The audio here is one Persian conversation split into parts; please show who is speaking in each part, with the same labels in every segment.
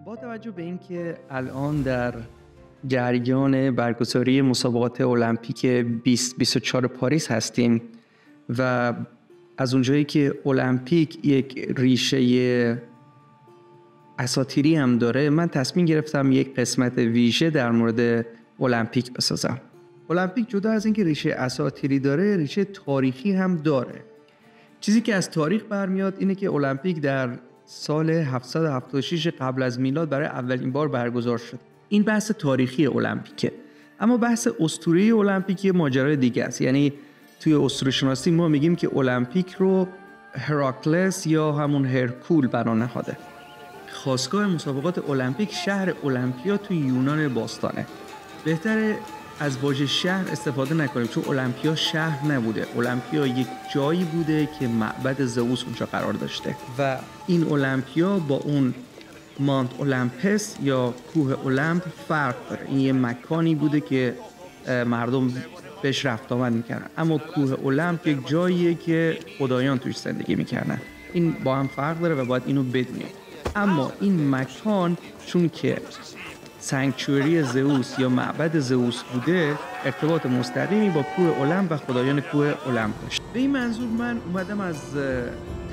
Speaker 1: با توجه به اینکه الان در جریان برگزاری مسابقات المپیک 2024 پاریس هستیم و از اونجایی که المپیک یک ریشه اساطیری هم داره، من تصمیم گرفتم یک قسمت ویژه در مورد المپیک بسازم. المپیک جدا از اینکه ریشه اساطیری داره، ریشه تاریخی هم داره. چیزی که از تاریخ برمیاد اینه که المپیک در سال 776 قبل از میلاد برای اولین بار برگزار شد. این بحث تاریخی المپیکه. اما بحث اسطوره‌ای المپیک یه ماجرای دیگه است. یعنی توی اسطوره شناسی ما میگیم که المپیک رو هراکلس یا همون هرکول بنا نهاده. خاستگاه مسابقات المپیک شهر المپیا توی یونان باستانه. بهتره از واژه شهر استفاده نکنیم چون المپیا شهر نبوده. المپیا یک جایی بوده که معبد زئوس اونجا قرار داشته و این المپیا با اون مانت اولمپس یا کوه المپ فرق داره. این یه مکانی بوده که مردم بهش رفت آمد میکردن، اما کوه المپ یک جاییه که خدایان توش زندگی میکردن. این با هم فرق داره و باید اینو بدونیم. اما این مکان چون که سانکچوری زئوس یا معبد زئوس بوده، ارتباط مستقیمی با کوه المپ و خدایان کوه المپ داشت. به این منظور من اومدم از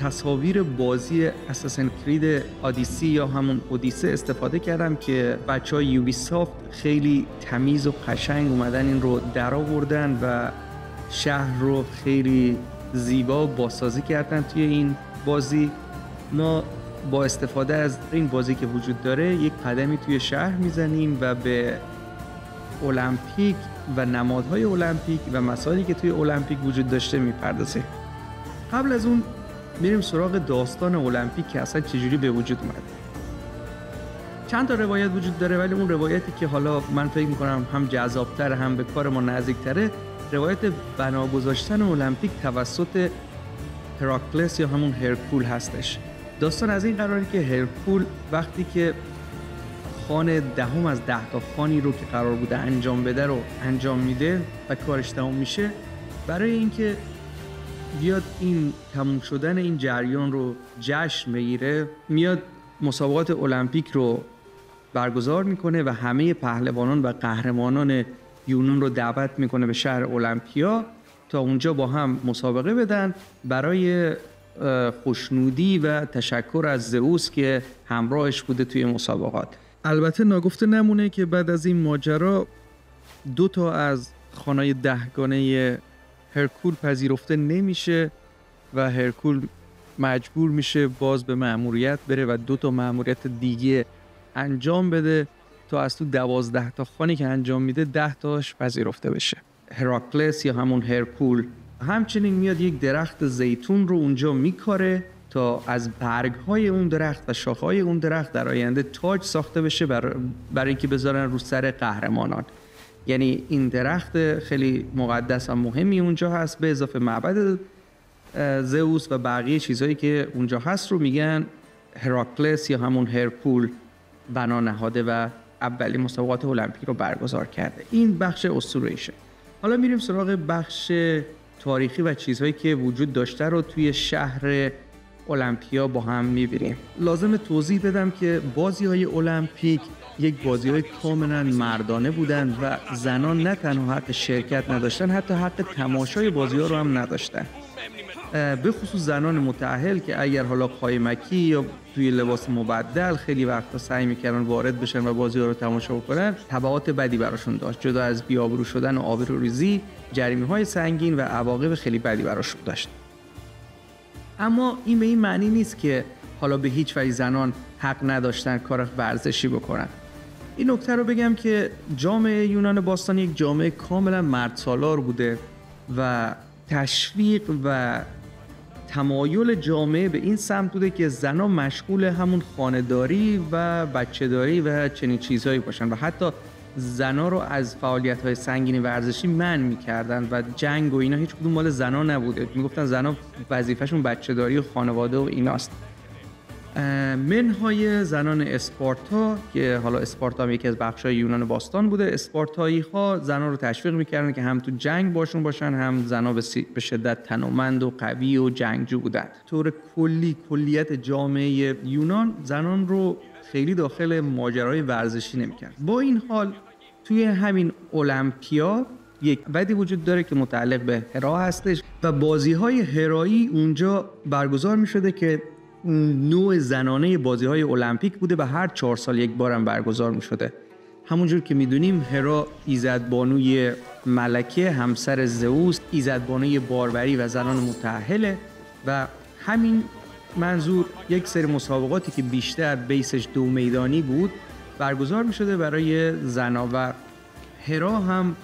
Speaker 1: تصاویر بازی اساسن کرید آدیسی یا همون اودیسه استفاده کردم که بچهای یوبیسافت خیلی تمیز و قشنگ اومدن این رو درآوردن و شهر رو خیلی زیبا بازسازی کردن توی این بازی. ما با استفاده از این بازی که وجود داره یک قدمی توی شهر میزنیم و به المپیک و نمادهای المپیک و مسائلی که توی المپیک وجود داشته میپردازیم. قبل از اون میریم سراغ داستان المپیک که اصلا چجوری به وجود اومده. چند تا روایت وجود داره، ولی اون روایتی که حالا من فکر میکنم هم جذابتر هم به کار ما نزدیکتره، روایت بنا گذاشتن المپیک توسط هراکلس یا همون هرکول هستش. داستان از این قراره که هرکول وقتی که خان دهم از 10 تا خانی رو که قرار بوده انجام بده رو انجام میده و کارش تموم میشه، برای اینکه بیاد این تموم شدن این جریان رو جشن بگیره، میاد مسابقات المپیک رو برگزار میکنه و همه پهلوانان و قهرمانان یونان رو دعوت میکنه به شهر المپیا تا اونجا با هم مسابقه بدن برای خوشنودی و تشکر از زئوس که همراهش بوده توی مسابقات. البته ناگفته نمونه که بعد از این ماجرا 2 تا از خانای 10گانه هرکول پذیرفته نمیشه و هرکول مجبور میشه باز به مأموریت بره و 2 تا مأموریت دیگه انجام بده تا از تو 12 تا خانی که انجام میده 10 تاش پذیرفته بشه. هراکلس یا همون هرکول همچنین میاد یک درخت زیتون رو اونجا میکاره تا از برگ‌های اون درخت و شاخه‌های اون درخت در آینده تاج ساخته بشه برای اینکه بذارن رو سر قهرمانان. یعنی این درخت خیلی مقدس و مهمی اونجا هست، به اضافه معبد زئوس و بقیه چیزهایی که اونجا هست رو میگن هراکلس یا همون هرکول بنا نهاده و اولین مسابقات المپیک رو برگزار کرده. این بخش اسطوره‌ایشه. حالا میریم سراغ بخش تاریخی و چیزهایی که وجود داشته رو توی شهر المپیا با هم میبینیم. لازم توضیح بدم که بازی‌های المپیک یک بازی‌های کاملا مردانه بودن و زنان نه تنها حق شرکت نداشتن، حتی حق تماشای بازی‌ها رو هم نداشتن. به خصوص زنان متأهل که اگر حالا قایمکی یا توی لباس مبدل خیلی وقتا سعی میکردن وارد بشن و بازی‌ها رو تماشا بکنن، تبعات بدی براشون داشت. جدا از بی‌آبرو شدن و آبروریزی، جریمه‌های سنگین و عواقب خیلی بدی براشون داشت. اما این به این معنی نیست که حالا به هیچ وجه زنان حق نداشتن کار ورزشی بکنن. این نکته رو بگم که جامعه یونان باستان یک جامعه کاملا مردسالار بوده و تشویق و تمایل جامعه به این سمت بوده که زنان مشغول همون خانه‌داری و بچه‌داری و چنین چیزهایی باشن و حتی زنا رو از فعالیت‌های سنگین ورزشی منع می‌کردن و جنگ و اینا هیچ کدوم مال زنا نبوده. میگفتن زنا وظیفه‌شون بچه‌داری و خانواده و ایناست. منهای زنان اسپارتا که حالا اسپارتا هم یکی از بخش‌های یونان باستان بوده، اسپارتایی‌ها زنان رو تشویق می‌کردن که هم تو جنگ باشن، هم زنان به شدت تنومند و قوی و جنگجو بودن. طور کلیت جامعه یونان زنان رو خیلی داخل ماجرای ورزشی نمی‌کرد. با این حال توی همین المپیا یک بدی وجود داره که متعلق به هرا هستش و بازی‌های هرایی اونجا برگزار می‌شده که نوع زنانه بازی‌های المپیک بوده و هر 4 سال یک بار هم برگزار می‌شده. همونجور که می‌دونیم هرا ایزدبانوی ملکه، همسر زئوس، ایزدبانوی باروری و زنان متأهله و همین منظور یک سری مسابقاتی که بیشتر بیسش 2 میدانی بود برگزار می‌شده برای زن‌ها و هرا هم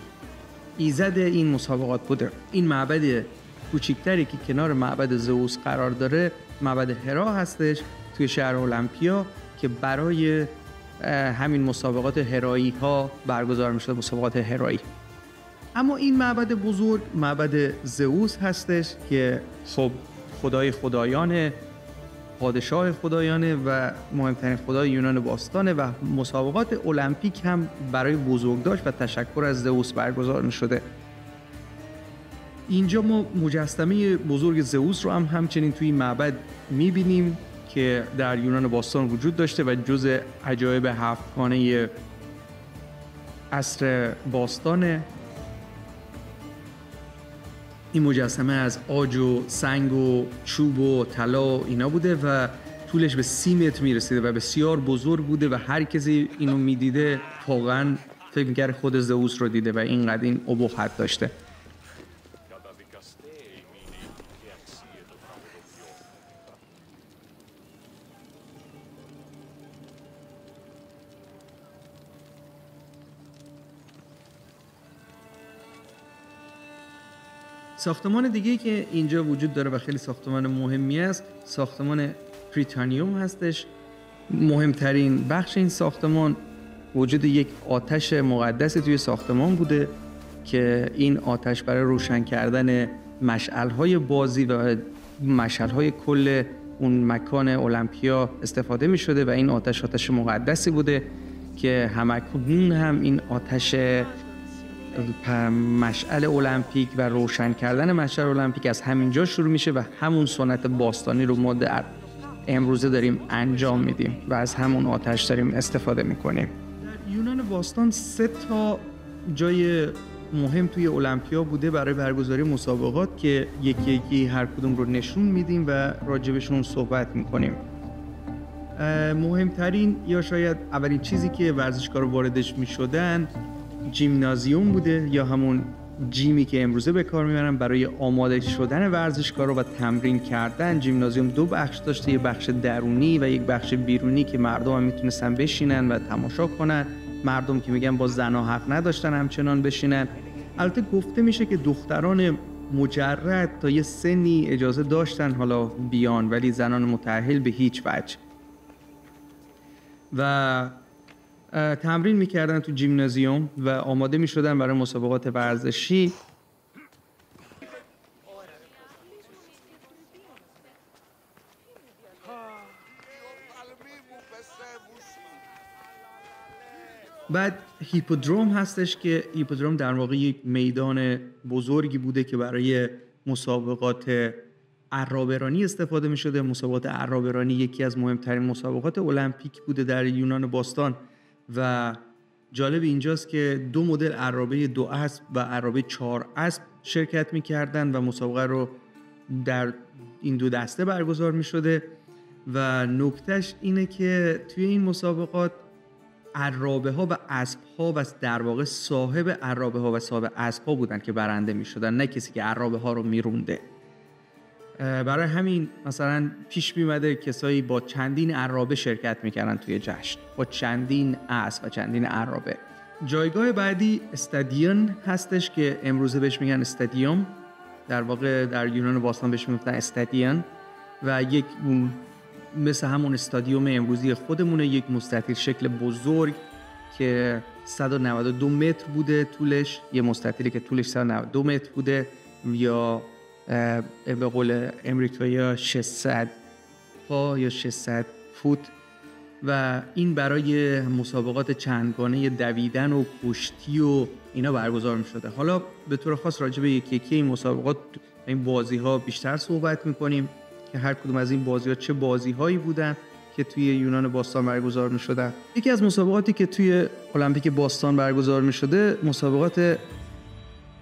Speaker 1: ایزد این مسابقات بوده. این معبد کوچیکتری که کنار معبد زئوس قرار داره معبد هرا هستش توی شهر المپیا که برای همین مسابقات هرایی ها برگزار می‌شده، مسابقات هرایی. اما این معبد بزرگ معبد زئوس هستش که خب خدای خدایانه، پادشاه خدایانه و مهمترین خدای یونان باستانه و مسابقات المپیک هم برای بزرگداشت و تشکر از زئوس برگزار می‌شده. اینجا ما مجسمه بزرگ زئوس رو هم همچنین توی معبد می‌بینیم که در یونان باستان وجود داشته و جزء عجایب هفتگانه عصر باستانه. این مجسمه از عاج و سنگ و چوب و طلا اینا بوده و طولش به 30 متر میرسیده و بسیار بزرگ بوده و هر کسی اینو میدیده واقعا فکر می‌کرد خود زئوس رو دیده و اینقدر این ابهت داشته. ساختمان دیگه‌ای که اینجا وجود داره و خیلی ساختمان مهمی است ساختمان پریتانیوم هستش. مهمترین بخش این ساختمان وجود یک آتش مقدس توی ساختمان بوده که این آتش برای روشن کردن مشعل‌های بازی و مشعل‌های کل اون مکان المپیا استفاده می‌شده و این آتش مقدسی بوده که همکنون هم این آتش مشعل المپیک و روشن کردن مشعل المپیک از همینجا شروع میشه و همون سنت باستانی رو ما در امروزه داریم انجام میدیم و از همون آتش داریم استفاده میکنیم. در یونان باستان 3 تا جای مهم توی المپیا بوده برای برگزاری مسابقات که یکی یکی هر کدوم رو نشون میدیم و راجبشون صحبت میکنیم. مهمترین یا شاید اولین چیزی که ورزشکارا واردش میشدن جیمنازیوم بوده یا همون جیمی که امروزه به کار میبرن برای آماده شدن ورزشکارا و تمرین کردن. جیمنازیوم 2 بخش داشته، یه بخش درونی و یک بخش بیرونی که مردم هم میتونستن بشینن و تماشا کنن. مردم که میگن با زنها حق نداشتن همچنان بشینن. البته گفته میشه که دختران مجرد تا یه سنی اجازه داشتن حالا بیان ولی زنان متأهل به هیچ وجه. و تمرین میکردن تو جیمنازیوم و آماده میشدن برای مسابقات ورزشی. بعد هیپودروم هستش که هیپودروم در واقع یک میدان بزرگی بوده که برای مسابقات عرابرانی استفاده می شده. مسابقات عرابرانی یکی از مهمترین مسابقات المپیک بوده در یونان باستان و جالب اینجاست که 2 مدل عرابه 2 اسب و عرابه 4 اسب شرکت می کردن و مسابقه رو در این 2 دسته برگزار می شده و نکتهش اینه که توی این مسابقات عرابه ها و اسب ها و در واقع صاحب عرابه ها و صاحب اسب ها بودن که برنده می شدن، نه کسی که عرابه ها رو می رونده. برای همین مثلا پیش میمده کسایی با چندین عرابه شرکت میکردن توی جشن، با چندین اسب و چندین عرابه. جایگاه بعدی استادیون هستش که امروزه بهش میگن استادیوم، در واقع در یونان باستان بهش میگفتن استادیون و یک مثل همون استادیوم امروزی خودمونه، یک مستطیل شکل بزرگ که 192 متر بوده طولش، یه مستطیلی که طولش 192 متر بوده یا به قول امریکایی‌ها 600 پا یا 600 فوت و این برای مسابقات چندگانه دویدن و کشتی و اینا برگزار می‌شده. حالا به طور خاص راجع به یکی یکی این مسابقات این بازی‌ها بیشتر صحبت می‌کنیم که هر کدوم از این بازی‌ها چه بازی‌هایی بودن که توی یونان باستان برگزار می‌شدن. یکی از مسابقاتی که توی المپیک باستان برگزار می‌شده مسابقات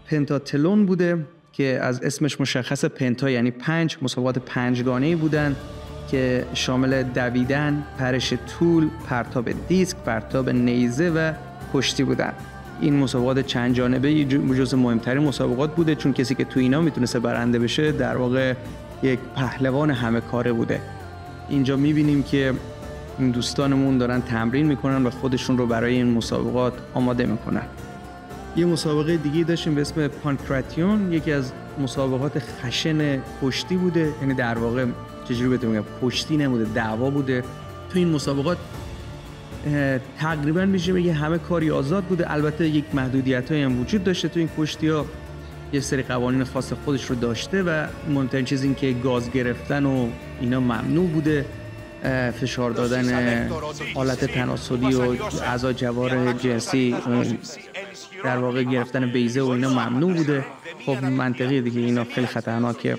Speaker 1: پنتاتلون بوده که از اسمش مشخص، پنتا یعنی 5، مسابقات 5گانه‌ای بودن که شامل دویدن، پرش طول، پرتاب دیسک، پرتاب نیزه و کشتی بودن. این مسابقات چند جانبه جزو مهمترین مسابقات بوده، چون کسی که تو اینا میتونسته برنده بشه در واقع یک پهلوان همه کاره بوده. اینجا میبینیم که این دوستانمون دارن تمرین میکنن و خودشون رو برای این مسابقات آماده میکنن. یه مسابقه دیگه داشتیم به اسم پانکراتیون، یکی از مسابقات خشن کشتی بوده، یعنی در واقع چجوری بهتون میگم، کشتی نبوده، دعوا بوده. تو این مسابقات تقریبا میشه بگه همه کاری آزاد بوده، البته یک محدودیت‌هایی هم وجود داشته. تو این کشتی‌ها یه سری قوانین خاص خودش رو داشته و مهمترین چیز این که گاز گرفتن و اینا ممنوع بوده، فشار دادن حالت تناسلی و اعضای جوار جنسی، در واقع گرفتن بیضه و اینا ممنوع بوده. خب منطقیه دیگه، اینا خیلی خطرناکه،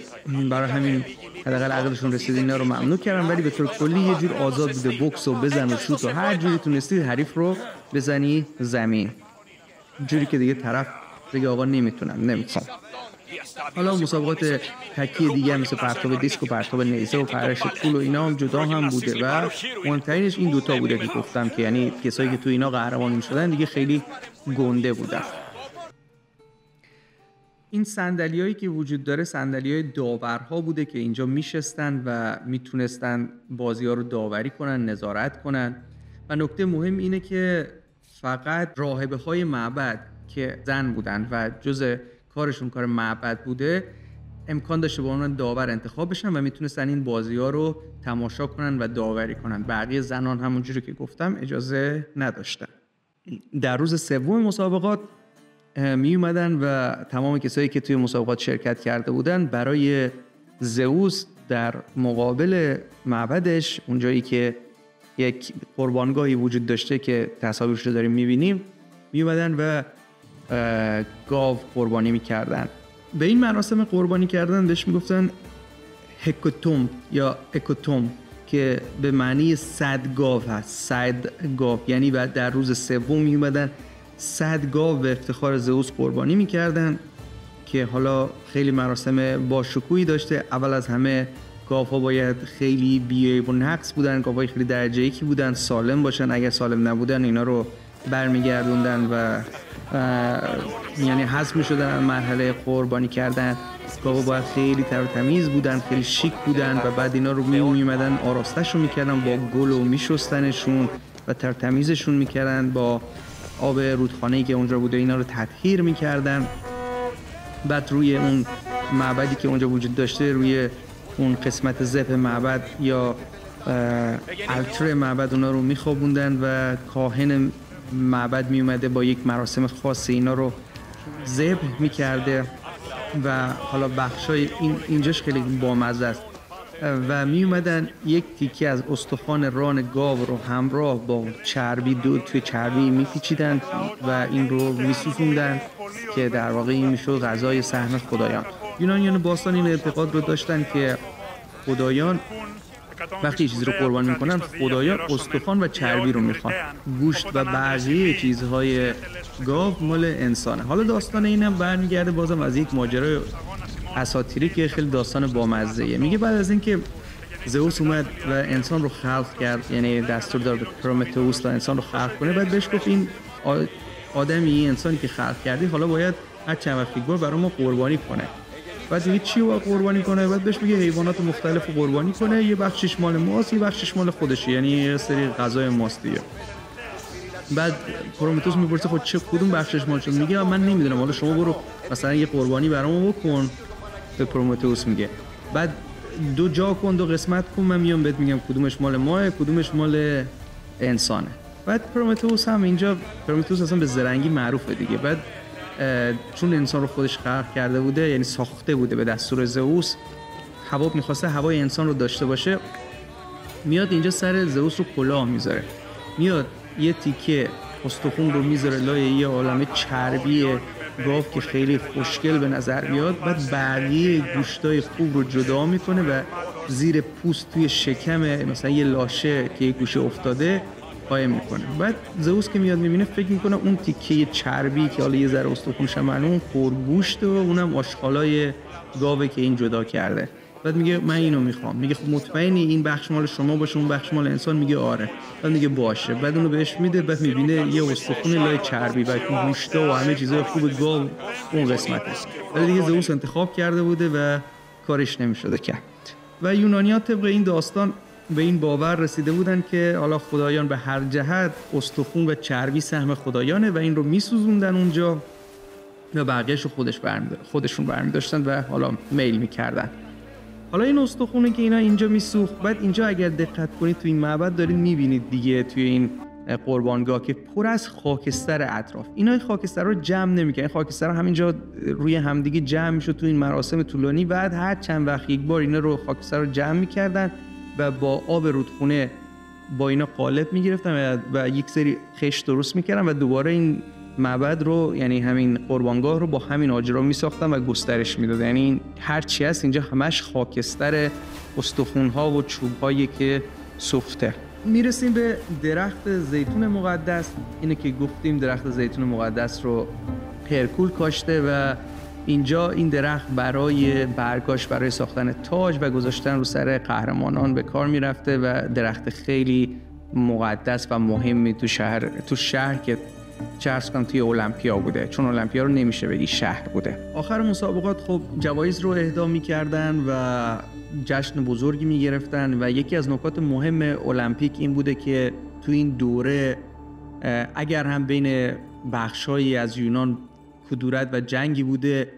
Speaker 1: برای همین حداقل عقلشون رسید اینا رو ممنوع کردن. ولی به طور کلی یه جور آزاد بوده، بوکس و بزن و شوت و هر جوری تونستی حریف رو بزنی زمین، جوری که دیگه طرف دیگه آقا نمیخوام. حالا مسابقات تکی دیگه مثل پرتاب دیسک و پرتاب نیزه و پرش طول و اینا هم جدا هم بوده و مهمترینش این دوتا بوده که گفتم که یعنی کسایی که تو اینا قهرمان میشدن دیگه خیلی گنده بودن. این صندلیایی که وجود داره صندلیای داورها بوده که اینجا میشستن و میتونستن بازی‌ها رو داوری کنن، نظارت کنن. و نکته مهم اینه که فقط راهبه‌های معبد که زن بودن و جز کارشون کار معبد بوده امکان داشته با عنوان داور انتخاب بشن و میتونستن این بازی‌ها رو تماشا کنن و داوری کنن. بقیه زنان همونجوری که گفتم اجازه نداشتن. در روز سوم مسابقات می اومدن و تمام کسایی که توی مسابقات شرکت کرده بودن برای زئوس در مقابل معبدش، اونجایی که یک قربانگاهی وجود داشته که تصاویرش رو داریم میبینیم، می اومدن و گاو قربانی میکردن. به این مراسم قربانی کردن بهش میگفتن هکوتوم یا اکوتوم که به معنی 100 گاو هست. 100 گاو یعنی بعد در روز سوم می اومدن 100 گاو به افتخار زئوس قربانی میکردن که حالا خیلی مراسم با شکوهی داشته. اول از همه گاوها باید خیلی بی‌عیب و نقص بودن، گاوهای خیلی درجه یکی بودن، سالم باشن. اگر سالم نبودن اینا رو برمیگردوندن و یعنی حذف میشدن مرحله قربانی کردن. گاوها باید خیلی تر و تمیز بودن، خیلی شیک بودن و بعد اینا رو میومدن آراسته‌شون میکردن، با گل و میشستنشون و تر تمیزشون میکردن، با آب رودخانه‌ای که اونجا بوده اینا رو تطهیر میکردن. بعد روی اون معبدی که اونجا وجود داشته، روی اون قسمت زپ معبد یا التر معبد اونا رو میخوابوندن و کاهن معبد میومده با یک مراسم خاصی اینا رو ذبح میکرده و حالا بخشای اینجاش خیلی بامزه است و میومدن یک تیکه از استخوان ران گاو رو همراه با چربی توی چربی میپیچیدن و این رو میسوزوندن که در واقع این میشد غذای سحن خدایان. یونانیان باستان این اعتقاد رو داشتن که خدایان وقتی چیزی رو قربان میکنن، خدایان استخوان و چربی رو میخوان، گوشت و بقیه چیزهای گاو مال انسانه. حالا داستان اینم برمیگرده بازم از یک ماجرای اساطیری که خیلی داستان بامزه‌ایه. میگه بعد از اینکه زئوس اومد و انسان رو خلق کرد، یعنی دستور داد به پرومتئوس تا انسان رو خلق کنه، بعد بهش گفت این آدمی، انسانی که خلق کردی حالا باید هر چند وقت یک بار برای ما قربانی کنه. بعد دیگه چی رو قربانی کنه؟ بعد بهش میگه حیوانات مختلف رو قربانی کنه، یه بخشش مال ماست، یه بخشش مال خودشه، یعنی یه سری غذای ماست دیگه. بعد پرومتئوس میپرسه خب چه کدوم بخشش مال شد؟ میگه من نمیدونم، حالا شما برو مثلا یه قربانی برامو بکن. به پرومتئوس میگه بعد دو جا کن، دو قسمت کن، من میام بهت میگم کدومش مال ماه، کدومش مال انسانه. بعد پرومتئوس هم اینجا، پرومتئوس اصلا به زرنگی معروفه دیگه. بعد چون انسان رو خودش خلق کرده بوده، یعنی ساخته بوده به دستور زئوس، هوا میخواسته هوای انسان رو داشته باشه، میاد اینجا سر زئوس رو کلاه میذاره، میاد یه تیکه استخون رو میذاره لای یه عالمه چربی گاو که خیلی خوشگل به نظر میاد، بعد بقیه گوشتای خوب رو جدا میکنه و زیر پوست توی شکم مثلا یه لاشه که یه گوشه افتاده قایم میکنه. بعد زئوس که میاد میبینه فکر میکنه اون تیکه چربی که حالا یه ذره استخونش معلوم خورگوشته و اونم آشغالای گاوه که این جدا کرده. بعد میگه من اینو میخوام. میگه خب مطمئنی این بخش مال شما باشه اون بخش مال انسان؟ میگه آره. بعد میگه باشه. بعد اونو بهش میده. بعد میبینه یه استخون لای چربی و گوشتا و همه چیزای خوب گاو اون قسمته. ولی دیگه زئوس انتخاب کرده بوده و کارش نمیشده کرد. و یونانی‌ها طبق این داستان به این باور رسیده بودن که حالا خدایان به هر جهت استخون و چربی سهم خدایانه و این رو میسوزوندن اونجا و بقیه‌شو خودشون برمی‌داشتن و حالا میل میکردن. حالا این استخونه که اینا اینجا میسوخت. بعد اینجا اگر دقت کنید تو این معبد دارید میبینید دیگه توی این قربانگاه که پر از خاکستر اطراف. اینا این خاکستر رو جمع نمی‌کنن. این خاکستر همینجا روی همدیگه جمع میشد تو این مراسم طولانی. بعد هر چند وقت یک بار اینا رو خاکستر رو جمع می‌کردن و با آب رودخونه با اینا قالب می‌گرفتن و یک سری خشت درست می‌کردن و دوباره این معبد رو یعنی همین قربانگاه رو با همین آجرها می‌ساختن و گسترش می‌دادن. یعنی هر چی هست اینجا همش خاکستر استخوان‌ها و چوب‌هایی که سوخته. میرسیم به درخت زیتون مقدس. اینه که گفتیم درخت زیتون مقدس رو هرکول کاشته و اینجا این درخت برای برگاش برای ساختن تاج و گذاشتن رو سر قهرمانان به کار میرفته و درخت خیلی مقدس و مهمی تو شهر که چرس کنم توی المپیا بوده، چون المپیا رو نمیشه بگی شهر بوده. آخر مسابقات خب جوایز رو اهدا میکردن و جشن بزرگی میگرفتن و یکی از نکات مهم المپیک این بوده که تو این دوره اگر هم بین بخشایی از یونان کدورت و جنگی بوده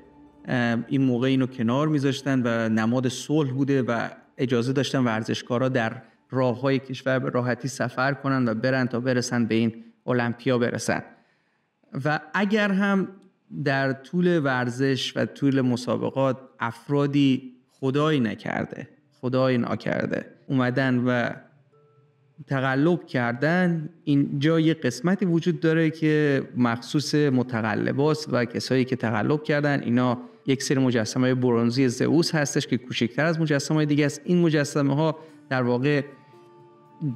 Speaker 1: این موقع اینو کنار میذاشتن و نماد صلح بوده و اجازه داشتن ورزشکارا در راههای کشور به راحتی سفر کنن و برن تا برسن به این المپیا برسن. و اگر هم در طول ورزش و طول مسابقات افرادی خدای نکرده اومدن و تقلب کردن، اینجا یه قسمتی وجود داره که مخصوص متقلباست و کسایی که تقلب کردن. اینا یک سری مجسمه برنزی زئوس هستش که کوچکتر از مجسمه دیگه است. این مجسمه ها در واقع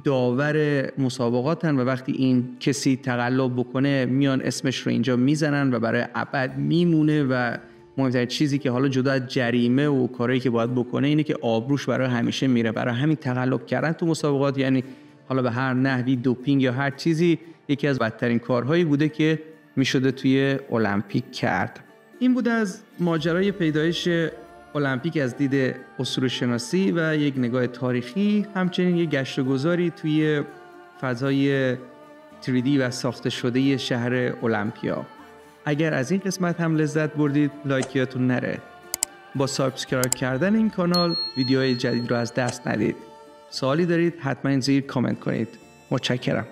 Speaker 1: داور مسابقاتن و وقتی این کسی تقلب بکنه میان اسمش رو اینجا میزنن و برای ابد میمونه و مهمترین چیزی که حالا جدا از جریمه و کاری که باید بکنه اینه که آبروش برای همیشه میره. برای همین تقلب کردن تو مسابقات یعنی حالا به هر نحوی دوپینگ یا هر چیزی یکی از بدترین کارهایی بوده که میشده توی المپیک کرد. این بوده از ماجرای پیدایش المپیک از دید اسطوره‌شناسی و یک نگاه تاریخی، همچنین یک گشت و گذاری توی فضای 3D و ساخته شده شهر المپیا. اگر از این قسمت هم لذت بردید لایک یادتون نره. با سابسکرایب کردن این کانال ویدیوهای جدید رو از دست ندید. سوالی دارید حتما زیر کامنت کنید. متشکرم.